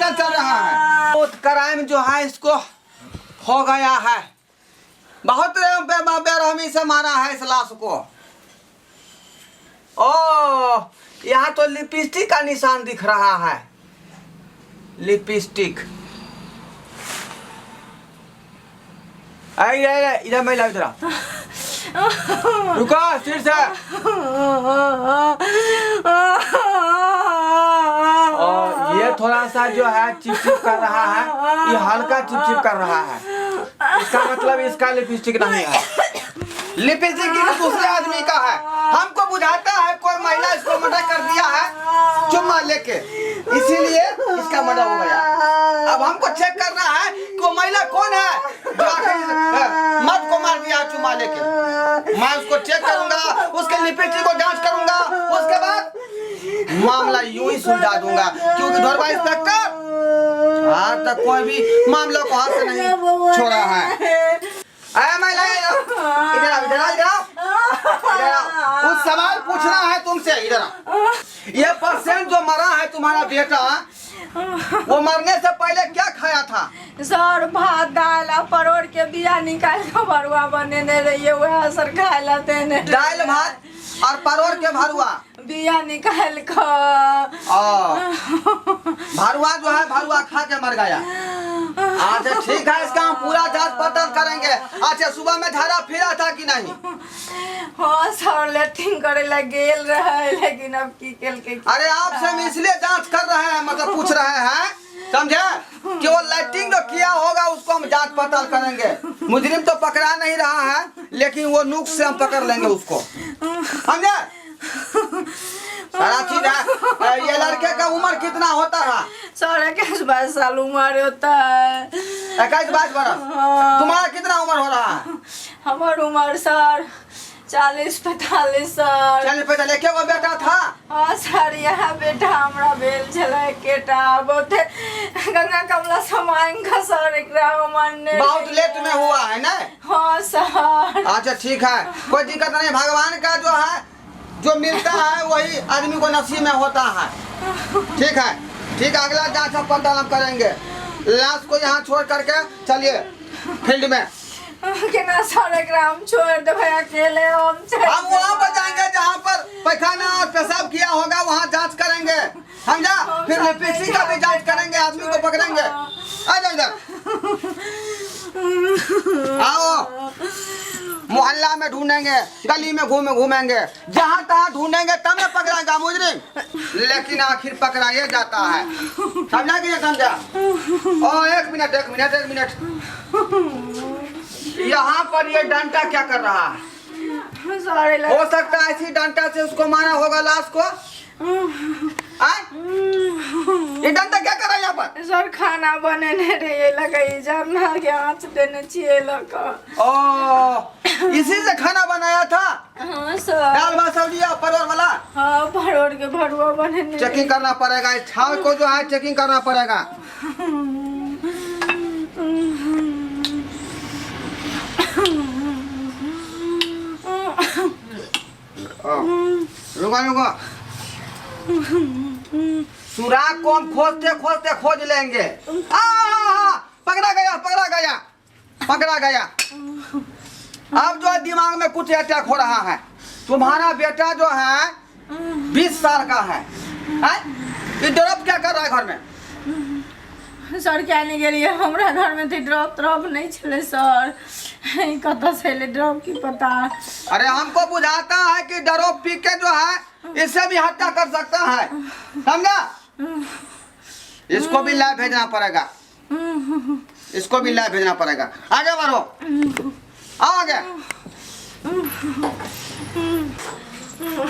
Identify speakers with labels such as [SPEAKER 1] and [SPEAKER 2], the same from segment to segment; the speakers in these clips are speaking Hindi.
[SPEAKER 1] क्या चल रहा है? बहुत क्राइम जो है इसको हो गया है, बहुत बेरहमी से मारा है इस लाश को। ओ यहाँ तो लिपस्टिक का निशान दिख रहा है, लिपस्टिक। इधर मैं इधर रुको, फिर से ये थोड़ा सा जो है चिपचिप कर रहा है, ये हल्का चिपचिप कर रहा है, इसका मतलब इसका लिपस्टिक नहीं है, लिपस्टिक दूसरे आदमी का है। हमको बुझाता है कोई महिला इसको मर्डर कर दिया है चुम्मा लेके, इसीलिए इसका मर्डर हो गया। अब हमको चेक करना है कि वो महिला कौन है जो आखिर मर्द को मार दिया चुम्मा लेके। मैं उसको चेक करूंगा, उसके लिपस्टिक को जांच करूंगा, उसके बाद मामला यूं ही सुलझा दूंगा, क्योंकि धरवा इंस्पेक्टर आज तक कोई भी मामला को हाथ से नहीं छोड़ा है। आया महिला, इधर आओ, इधर आओ, इधर आओ, इधर आओ, कुछ सवाल पूछना है तुमसे, इधर आओ। ये पेशेंट जो मरा है तुम्हारा बेटा, वो मरने से पहले क्या खाया था?
[SPEAKER 2] सर भात दाल और परोड़ के बिया निकाल के भरुआ बनेने रहिए, वह सर खाए लाते ने।
[SPEAKER 1] दाल भात और परोड़ के भरुआ
[SPEAKER 2] बिया निकाल कर
[SPEAKER 1] भरुआ जो है भरुआ खा के मर गया। अच्छा ठीक है, इसका हम पूरा जांच पड़ताल करेंगे। अच्छा सुबह में झाड़ा फिरा था कि नहीं?
[SPEAKER 2] हाँ सर लेटिंग करे ला गेल रहे, लेकिन अब की केल के।
[SPEAKER 1] अरे आपसे हम इसलिए जांच कर रहे हैं, मतलब पूछ रहे हैं, समझे कि वो लाइटिंग जो किया होगा उसको हम जांच पड़ताल करेंगे। मुजरिम तो पकड़ा नहीं रहा है, लेकिन वो नुक्स से हम पकड़ लेंगे उसको, समझे? सारा चीज है। ये लड़के का उम्र कितना होता है?
[SPEAKER 2] सर 21-22 साल उम्र होता है।
[SPEAKER 1] 21-22 बरस। तुम्हारा कितना उम्र हो रहा है?
[SPEAKER 2] हमार उम्र सर 40-45 सर।
[SPEAKER 1] 40-45। क्या वो बेटा था?
[SPEAKER 2] हाँ सर, यहाँ बेटा हमरा भेल छले केटा, बहुते गंगा कमला समाएंगे सर, एकरा मानने
[SPEAKER 1] बहुत लेट में हुआ है ना?
[SPEAKER 2] हाँ सर।
[SPEAKER 1] अच्छा ठीक है, कोई दिक्कत नहीं। भगवान का जो है जो मिलता है वही आदमी को नसीब में होता है। ठीक है, ठीक है, अगला जांच हम पड़ताल हम करेंगे। लाश को यहाँ छोड़ करके चलिए फील्ड में।
[SPEAKER 2] केना सर एकरा हम छोड़ देबे अकेले? हम
[SPEAKER 1] वहाँ पर जाएंगे जहाँ पर पैखाना और पेशाब किया होगा, वहाँ जांच करेंगे, समझा? फिर लिपस्टिक का भी जांच करेंगे, आदमी को पकड़ेंगे। आ जाओ इधर, आओ। मोहल्ला में ढूंढेंगे, गली में घूमेंगे, जहाँ तहाँ ढूंढेंगे तब न पकड़ाएगा मुजरिम, लेकिन आखिर पकड़ाया जाता है। समझा कि नहीं समझा? ओ एक मिनट, यहाँ पर ये डंटा क्या कर रहा है? हो सकता है इसी डंटा से उसको मारा होगा लाश को। ये डंटा क्या कर रहा है यहाँ पर?
[SPEAKER 2] सर खाना बनेने रहे लगे, जरना के आँच देने चाहिए लगा।
[SPEAKER 1] ओ इसी से खाना बनाया था?
[SPEAKER 2] हाँ सर।
[SPEAKER 1] दाल भात सब्जी परोर वाला?
[SPEAKER 2] हाँ परोर के भरुआ बनेने।
[SPEAKER 1] चेकिंग करना पड़ेगा, इस छाव को जो है चेकिंग करना पड़ेगा। रुको, सुराग को हम खोजते खोज लेंगे। पकड़ा गया। अब जो दिमाग में कुछ अटैक हो रहा है। तुम्हारा बेटा जो है 20 साल का है? ये ड्रॉप क्या कर रहा है घर में?
[SPEAKER 2] सर क्या नहीं गेलिए, हमरा घर में तो ड्रॉप नहीं चले सर, कत से ले ड्रॉप की पता।
[SPEAKER 1] अरे हमको बुझाता है कि ड्रॉप पी के जो है इससे भी हत्या कर सकता है, समझा? इसको भी लैब भेजना पड़ेगा, आगे बढ़ो, आओ आगे।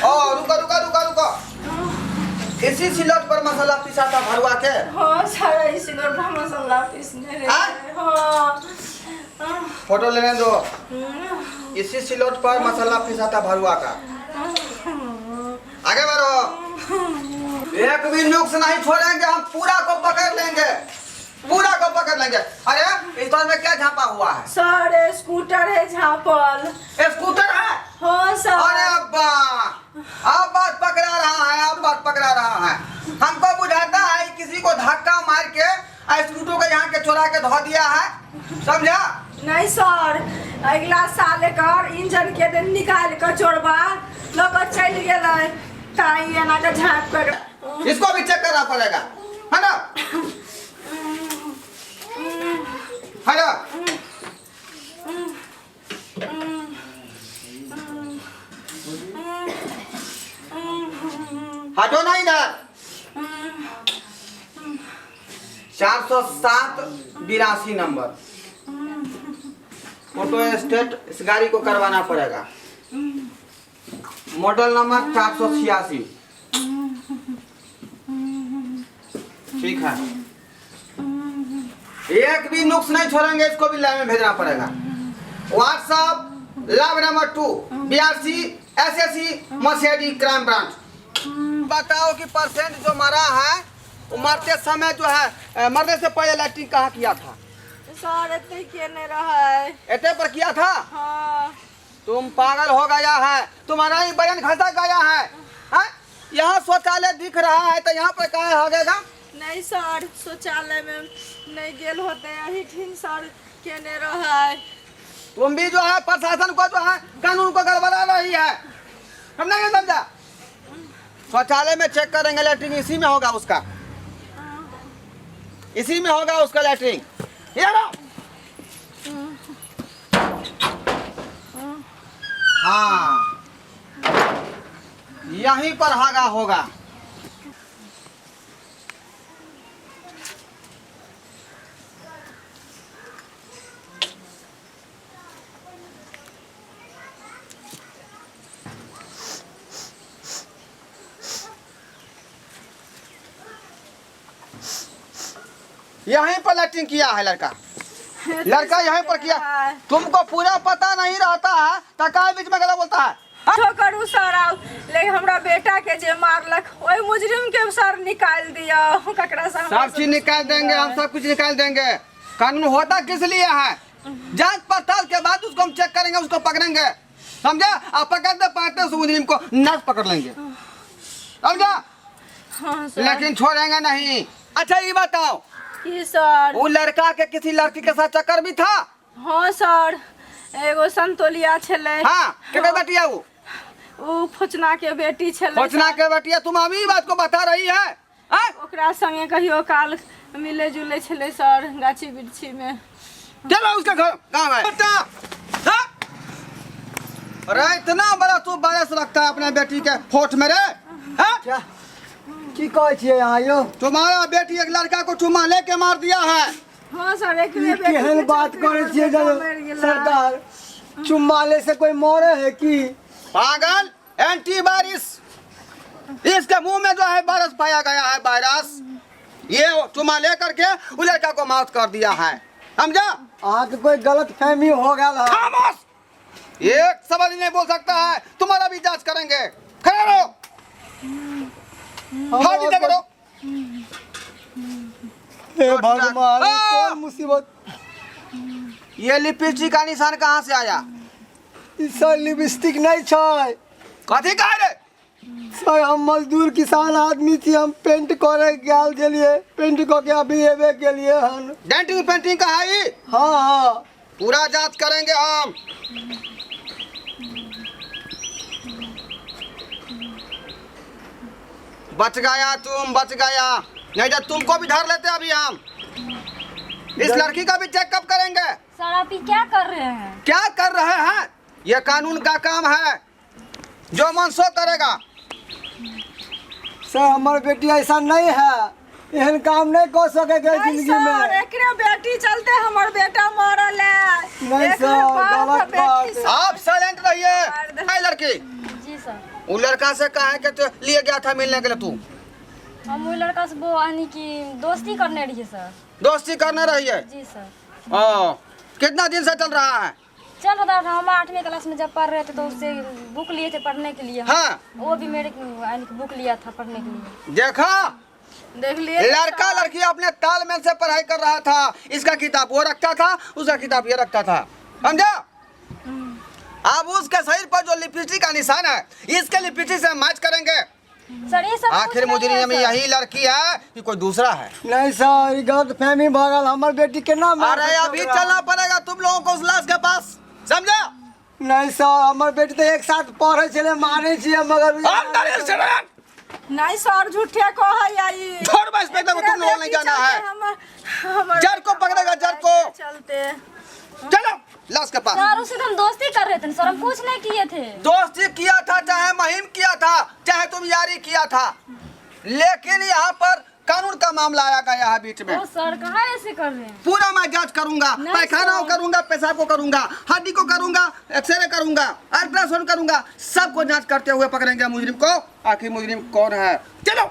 [SPEAKER 1] ओ रुको, इसी सिलौट पर मसाला पिसा था भरुआ के?
[SPEAKER 2] हाँ सर, इसी सिलौट पर मसाला पीसने रहे। हाँ
[SPEAKER 1] फोटो लेने दो। इसी सिलौट पर मसाला पिसा था भरुआ का। आगे बढ़ो, एक भी नुक्स नहीं छोड़ेंगे, हम पूरा को पकड़ लेंगे। अरे इस में क्या झापा हुआ है?
[SPEAKER 2] सर स्कूटर है झापल।
[SPEAKER 1] स्कूटर है?
[SPEAKER 2] हाँ सर।
[SPEAKER 1] अरे अब बात पकड़ा रहा है। हमको बुझाता है किसी लड़की को धक्का मार के स्कूटर को यहाँ के चुरा के धो दिया है, समझा?
[SPEAKER 2] नहीं सर, अगला साल कर इंजन के दिन निकाल कर चोरबा लोग चल गए ताई एना के झाँप कर।
[SPEAKER 1] इसको भी चेक करना पड़ेगा, है ना? है ना? हटो ना इधर। 407-82 नंबर फोटो स्टेट इस गाड़ी को करवाना पड़ेगा। Model number 486। ठीक है, एक भी नुक्स नहीं छोड़ेंगे, इसको भी लाइन में भेजना पड़ेगा। WhatsApp love number 2 BRC SSC Mercedes crime branch. बताओ कि परसेंट जो मरा है वो मरते समय जो है मरने से पहले लैट्रिन कहाँ किया था?
[SPEAKER 2] सर इतने केने रहा है,
[SPEAKER 1] एते पर किया था?
[SPEAKER 2] हाँ।
[SPEAKER 1] तुम पागल हो गया है, तुम्हारा ही बयान घसा गया है, हाँ? यहाँ शौचालय दिख रहा है तो यहाँ पर कहाँ होगा?
[SPEAKER 2] नहीं सर, शौचालय में नहीं गेल होते यही ठीक सर केने रहा है।
[SPEAKER 1] तुम भी जो है प्रशासन को जो है कानून को गड़बड़ा रही है, हम नहीं समझा? शौचालय में चेक करेंगे, लैट्रिन इसी में होगा उसका, इसी में होगा उसका लैट्रिन। हाँ, यहीं पर हागा होगा। यहीं पर लैट्रिन किया है लड़का यहीं पर किया। तुमको पूरा पता नहीं रहता है तो काहे बीच में गलत बोलता है?
[SPEAKER 2] करू सर आओ, लेकिन हमरा बेटा के जे मारलक ओई मुजरिम के सर निकाल दिया ककड़ा सा।
[SPEAKER 1] सब चीज निकाल देंगे हम, सब कुछ निकाल देंगे। कानून होता किस लिए है? जांच पड़ताल के बाद उसको हम चेक करेंगे, उसको पकड़ेंगे, समझा? आप पकड़ते पाते उस मुजरिम को नस पकड़ लेंगे, समझा?
[SPEAKER 2] हाँ सर।
[SPEAKER 1] लेकिन छोड़ेंगे नहीं। अच्छा ये बताओ
[SPEAKER 2] कि सर
[SPEAKER 1] वो लड़का के किसी लड़की के साथ चक्कर भी था?
[SPEAKER 2] हाँ सर, एगो संतोलिया छले।
[SPEAKER 1] हाँ, केकर बेटिया
[SPEAKER 2] वो फुचना के बेटी छले।
[SPEAKER 1] फुचना के बेटिया? तुम अभी बात को बता रही है?
[SPEAKER 2] ओकरा संगे कहियो काल मिले जुले छले सर गाछी बिरछी में।
[SPEAKER 1] चलो उसका घर कहाँ है? हाँ? अरे इतना बड़ा तू बारिश रखता है अपने बेटी के फोट में रे? हाँ?
[SPEAKER 3] क्या की कहे छिए यहाँ यो?
[SPEAKER 1] तुम्हारा बेटी एक लड़का को चुम्मा लेके मार दिया है।
[SPEAKER 2] हाँ सर, एक
[SPEAKER 3] ई केहन बात करे छिए सरकार? चुम्माले से कोई मरे है की?
[SPEAKER 1] पागल, एंटी वायरस। इसके मुंह में जो है वायरस पाया गया है, वायरस। ये चुम्मा लेकर के उस लड़का को मौत कर दिया है, समझा?
[SPEAKER 3] आके कोई गलत फहमी हो गया है।
[SPEAKER 1] खामोश, एक शब्द नहीं बोल सकता है। तुम्हारा भी जांच करेंगे, खड़े रहो, हाथ नीचे करो।
[SPEAKER 3] हे भगवान, कौन मुसीबत?
[SPEAKER 1] ये लिपस्टिक का निशान कहाँ से आया?
[SPEAKER 3] ई सर लिपस्टिक नहीं छै
[SPEAKER 1] कथी कह रे?
[SPEAKER 3] सर, हम मजदूर किसान आदमी छी, हम पेंट करे गेल छलिए, पेंट क के अभी एबे केलिए हन।
[SPEAKER 1] डेंटिंग पेंटिंग का है ये?
[SPEAKER 3] हाँ हाँ,
[SPEAKER 1] पूरा जांच करेंगे हम। बच गया तुम, बच गया, नहीं तो तुमको भी धर लेते अभी हम। इस लड़की का भी चेकअप करेंगे।
[SPEAKER 4] सर आप ये क्या कर रहे हैं?
[SPEAKER 1] क्या कर रहे हैं? ये कानून का काम है, जो मन सो करेगा।
[SPEAKER 3] सर हमार बेटी ऐसा नहीं है, एहन काम नहीं कर सकेगा जिंदगी में।
[SPEAKER 2] एकरे बेटी चलते हमर बेटा मरल है।
[SPEAKER 3] नहीं
[SPEAKER 2] एकरे
[SPEAKER 3] सर,
[SPEAKER 2] बाप
[SPEAKER 3] गलत
[SPEAKER 2] बेटी
[SPEAKER 3] बात
[SPEAKER 2] से-
[SPEAKER 1] आप साइलेंट रहिए। हाय लड़की,
[SPEAKER 4] जी सर,
[SPEAKER 1] वो लड़का से कहा है कि तो लिए गया था मिलने के लिए, तू
[SPEAKER 4] हम वो लड़का से वो यानी कि दोस्ती करने रही सर।
[SPEAKER 1] दोस्ती करने रही है?
[SPEAKER 4] जी सर।
[SPEAKER 1] कितना दिन से चल रहा है?
[SPEAKER 4] चल रहा था, हम 8वीं क्लास में जब पढ़ रहे थे तो उससे बुक लिए थे पढ़ने के लिए।
[SPEAKER 1] हाँ,
[SPEAKER 4] वो भी मेरे यानी कि बुक लिया था पढ़ने के लिए।
[SPEAKER 1] देखा,
[SPEAKER 2] देख लिए
[SPEAKER 1] लड़का लड़की अपने तालमेल से पढ़ाई कर रहा था। इसका किताब वो रखता था, उसका किताब ये रखता था, समझा? अब उसके शरीर पर जो लिपस्टिक का निशान है, इसके लिपस्टिक से मैच करेंगे,
[SPEAKER 4] सर ये सब
[SPEAKER 1] आखिर
[SPEAKER 4] कुछ नहीं है,
[SPEAKER 1] मुजरिम
[SPEAKER 4] सर।
[SPEAKER 1] यही लड़की है कि कोई दूसरा है?
[SPEAKER 3] नहीं सर, ये गलत फहमी भगल हमार बेटी के नाम।
[SPEAKER 1] अरे अभी चलना पड़ेगा तुम लोगों को उस लाश के पास, समझा?
[SPEAKER 3] नहीं सर, हमार बेटी तो एक साथ पढ़े चले माने छिए मगर
[SPEAKER 2] नहीं सर, झूठे को है आई।
[SPEAKER 1] छोड़ बस, बेटा को तुम लोगों ने जाना है। जड़ को पकड़ेगा, जड़ को।
[SPEAKER 2] चलते
[SPEAKER 1] चलो लाश के पास।
[SPEAKER 4] सर उससे तो हम दोस्ती कर रहे थे सर, हम कुछ नहीं किए थे।
[SPEAKER 1] दोस्ती किया था, चाहे मुहिम किया था, चाहे तुम यारी किया था, लेकिन यहाँ पर कानून का मामला आया गया है बीच में।
[SPEAKER 4] ओ सर कहाँ ऐसे कर रहे हैं?
[SPEAKER 1] पूरा मैं जांच करूंगा,
[SPEAKER 4] नहीं
[SPEAKER 1] पैखाना को
[SPEAKER 4] सर।
[SPEAKER 1] करूंगा, पेशाब को करूंगा, हड्डी को करूंगा, एक्सरे करूंगा, अल्ट्रासाउंड करूंगा, सबको जांच करते हुए पकड़ेंगे मुजरिम को। आखिर मुजरिम कौन है? चलो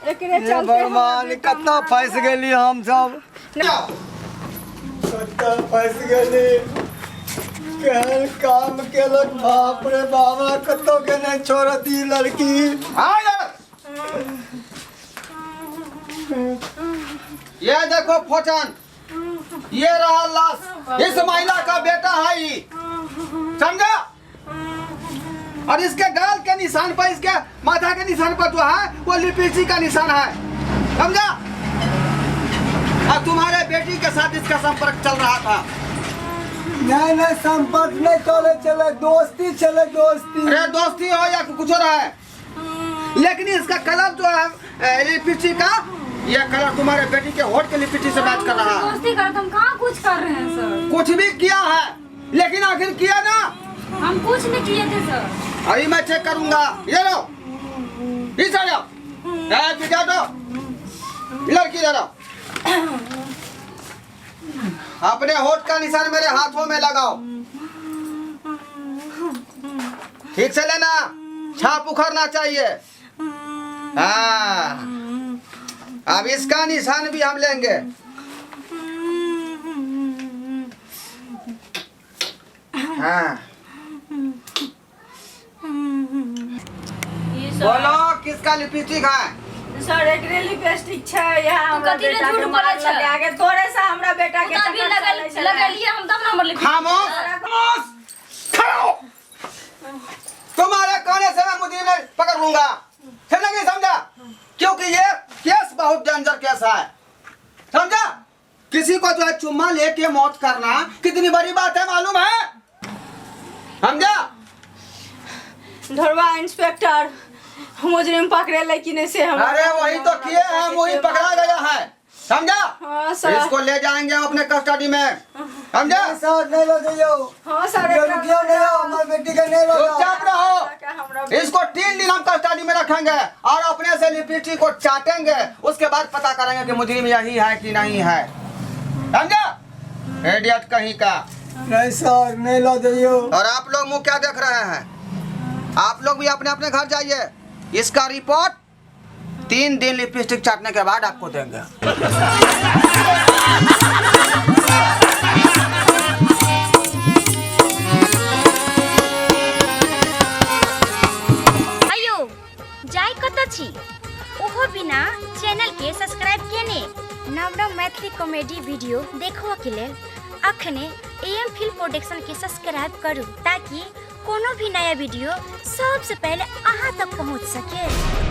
[SPEAKER 2] एकरे
[SPEAKER 3] ये
[SPEAKER 2] चलते
[SPEAKER 3] भगवान कितना फंस गेली हम सब, कितना फंस गेली। केहन काम केलक, बाप रे बाबा, कतो के नहीं छोड़ती लड़की।
[SPEAKER 1] हाँ यार, ये देखो फोटन, ये रहा लाश, इस महिला का बेटा है ये, समझा? और इसके गाल के निशान पर, इसके माथा के निशान पर जो है वो लिपस्टिक का निशान है, समझा? और तुम्हारे बेटी के साथ इसका संपर्क चल रहा था।
[SPEAKER 3] नहीं नहीं, संपर्क नहीं चले, चले दोस्ती, चले दोस्ती।
[SPEAKER 1] अरे दोस्ती हो या कुछ और है, लेकिन इसका कलर जो है लिपस्टिक का, ये कलर तुम्हारे बेटी के होठ के लिपस्टिक से मैच कर रहा है।
[SPEAKER 4] दोस्ती कर, हम कहाँ कुछ कर रहे हैं सर?
[SPEAKER 1] कुछ भी किया है, लेकिन आखिर किया ना?
[SPEAKER 4] हम कुछ नहीं किए थे सर।
[SPEAKER 1] अभी मैं चेक करूंगा। ये लो, इस आ जाओ, बिठा दो, लड़की दे दो। अपने होठ का निशान मेरे हाथों में लगाओ, ठीक से लेना, छाप उखड़ना चाहिए। हाँ, अब इसका निशान भी हम लेंगे। हाँ, बोलो किसका लिपस्टिक है?
[SPEAKER 2] सर एकरे लिपस्टिक छै, यहाँ हमरा
[SPEAKER 4] कथी ले
[SPEAKER 2] बेटा
[SPEAKER 4] झूठ
[SPEAKER 2] के
[SPEAKER 4] बोलै
[SPEAKER 2] मार
[SPEAKER 4] छै?
[SPEAKER 2] लगा के तोरे से हमरा बेटा के
[SPEAKER 4] तो अभी
[SPEAKER 2] चक्कर चलै छलै।
[SPEAKER 4] लगलिए हम तब ना हमर लिपि।
[SPEAKER 1] खामोश, खामोश, खड़ो। तुम्हारे कहने से मैं मुझे नहीं पकड़ लूंगा, समझा नहीं समझा? क्योंकि ये केस बहुत डेंजर केस है, समझा? किसी को जो है चुम्मा लेके मौत करना कितनी बड़ी बात है मालूम है, समझा?
[SPEAKER 2] ढोरवा इंस्पेक्टर मुजरिम पकड़े लेकिन से हम।
[SPEAKER 1] अरे वही तो किए हैं, वही पकड़ा गया है, समझा?
[SPEAKER 2] हाँ सर।
[SPEAKER 1] इसको ले जाएंगे हम अपने कस्टडी में, समझा?
[SPEAKER 3] नहीं सर, नहीं लो जाइयो।
[SPEAKER 2] हाँ सर,
[SPEAKER 3] ये रुकियो नहीं हो, हमार बेटी के नहीं लो जाओ।
[SPEAKER 1] चुपचाप रहो, इसको 3 दिन हम कस्टडी में रखेंगे और अपने से लिपस्टिक को चाटेंगे, उसके बाद पता करेंगे कि मुजरिम यही है कि नहीं है, समझा? इडियट कहीं का।
[SPEAKER 3] नहीं सर, नहीं लो जाइयो।
[SPEAKER 1] और आप लोग मुंह क्या देख रहे हैं? आप लोग भी अपने अपने घर जाइए, इसका रिपोर्ट 3 दिन लिपस्टिक चाटने के बाद आपको देंगे।
[SPEAKER 5] आयो जाय कत छी ओहो बिना चैनल के सब्सक्राइब केने नव नव मैथिली कॉमेडी वीडियो देखो के लेल अखने एम फिल्म प्रोडक्शन के सब्सक्राइब करू ताकि कोनो भी नया वीडियो सबसे पहले अहाँ तक पहुँच सके।